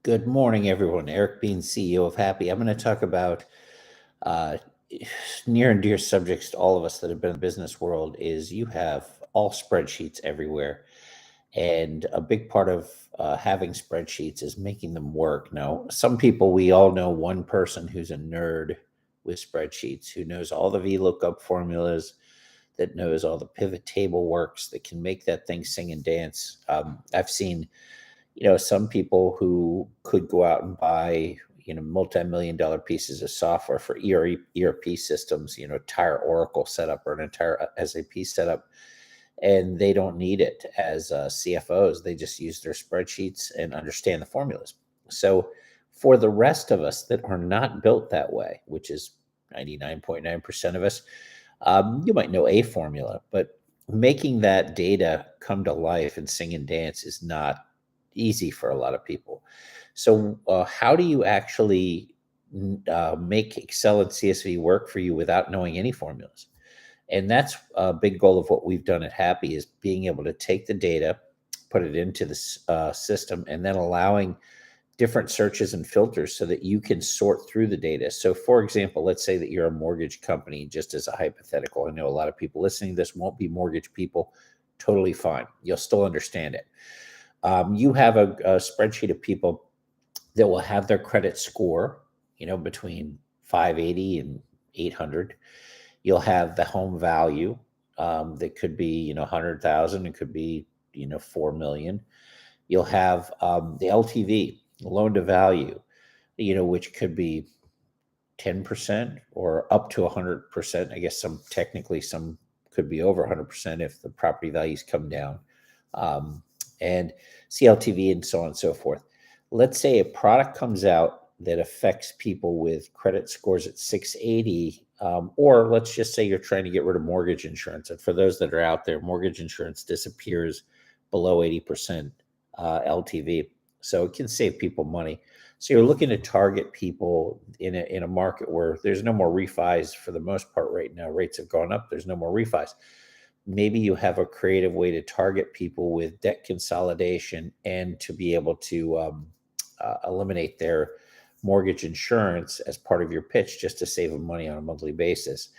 Good morning, everyone. Eric Bean, CEO of Happy. I'm going to talk about uh, near and dear subjects to all of us that have been in the business world is you have all spreadsheets everywhere. And a big part of having spreadsheets is making them work. Now, some people, we all know one person who's a nerd with spreadsheets, who knows all the VLOOKUP formulas, that knows all the pivot table works, that can make that thing sing and dance. I've seen some people who could go out and buy, multi-million dollar pieces of software for ERP systems, entire Oracle setup or an entire SAP setup, and they don't need it as CFOs. They just use their spreadsheets and understand the formulas. So for the rest of us that are not built that way, which is 99.9% of us, you might know a formula, but making that data come to life and sing and dance is not easy for a lot of people. So, how do you actually make Excel and CSV work for you without knowing any formulas? And that's a big goal of what we've done at Happy is being able to take the data, put it into the system, and then allowing different searches and filters so that you can sort through the data. So, for example, let's say that you're a mortgage company, just as a hypothetical. I know a lot of people listening to this won't be mortgage people. Totally fine. You'll still understand it. You have a spreadsheet of people that will have their credit score, between 580 and 800. You'll have the home value that could be, 100,000. It could be, 4 million. You'll have the LTV, loan to value, which could be 10% or up to 100%. I guess some could be over 100% if the property values come down. And CLTV and so on and so forth. Let's say a product comes out that affects people with credit scores at 680, or let's just say you're trying to get rid of mortgage insurance. And for those that are out there, mortgage insurance disappears below 80% LTV. So it can save people money. So you're looking to target people in a market where there's no more refis for the most part right now. Rates have gone up. There's no more refis. Maybe you have a creative way to target people with debt consolidation and to be able to eliminate their mortgage insurance as part of your pitch just to save them money on a monthly basis.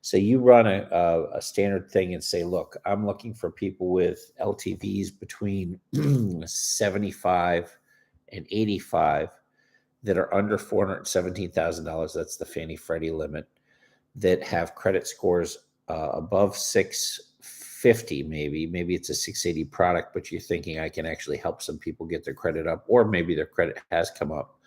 So you run a standard thing and say, look, I'm looking for people with LTVs between 75 and 85 that are under $417,000. That's the Fannie Freddie limit, that have credit scores above 650, maybe it's a 680 product, but you're thinking I can actually help some people get their credit up, or maybe their credit has come up.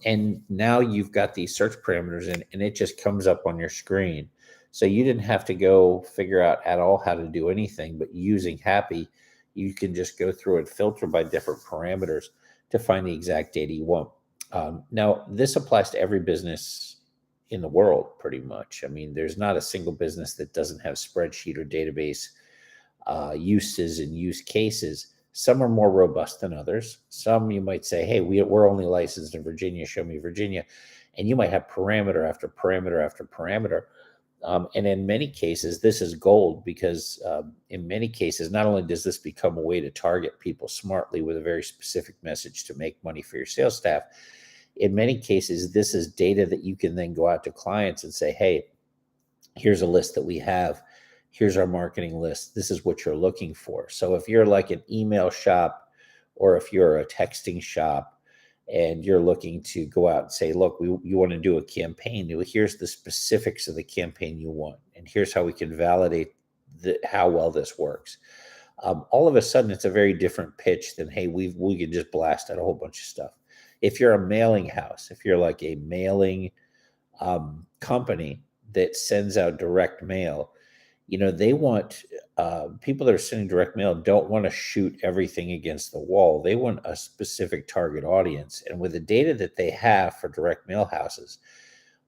And now you've got these search parameters and it just comes up on your screen. So you didn't have to go figure out at all how to do anything, but using Happy, you can just go through and filter by different parameters to find the exact data you want. Now, this applies to every business in the world, pretty much. I mean, there's not a single business that doesn't have spreadsheet or database uses and use cases. Some are more robust than others. Some you might say, hey, we're only licensed in Virginia. Show me Virginia. And you might have parameter after parameter after parameter. And in many cases, this is gold because in many cases, not only does this become a way to target people smartly with a very specific message to make money for your sales staff, in many cases, this is data that you can then go out to clients and say, hey, here's a list that we have. Here's our marketing list. This is what you're looking for. So if you're like an email shop or if you're a texting shop and you're looking to go out and say, look, you want to do a campaign. Here's the specifics of the campaign you want. And here's how we can validate how well this works. All of a sudden, it's a very different pitch than, hey, we can just blast out a whole bunch of stuff. If you're a mailing house, if you're like a mailing company that sends out direct mail, they want people that are sending direct mail don't want to shoot everything against the wall. They want a specific target audience. And with the data that they have for direct mail houses,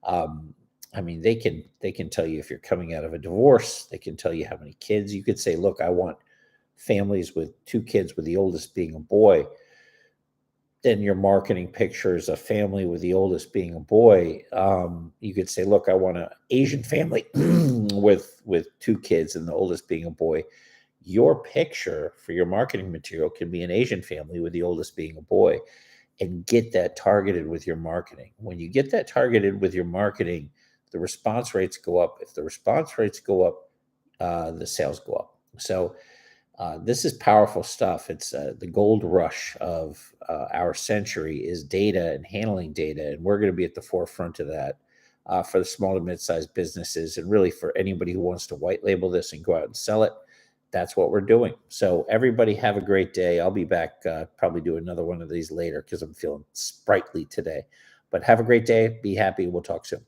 I mean, they can tell you if you're coming out of a divorce. They can tell you how many kids. You could say, look, I want families with 2 kids, with the oldest being a boy. Then your marketing picture is a family with the oldest being a boy. You could say, look, I want an Asian family with 2 kids and the oldest being a boy. Your picture for your marketing material can be an Asian family with the oldest being a boy. and get that targeted with your marketing. When you get that targeted with your marketing, the response rates go up. If the response rates go up, the sales go up. So this is powerful stuff. It's the gold rush of our century is data and handling data, and we're going to be at the forefront of that for the small to mid-sized businesses, and really for anybody who wants to white label this and go out and sell it. That's what we're doing. So everybody have a great day. I'll be back probably do another one of these later because I'm feeling sprightly today. But have a great day. Be happy. We'll talk soon.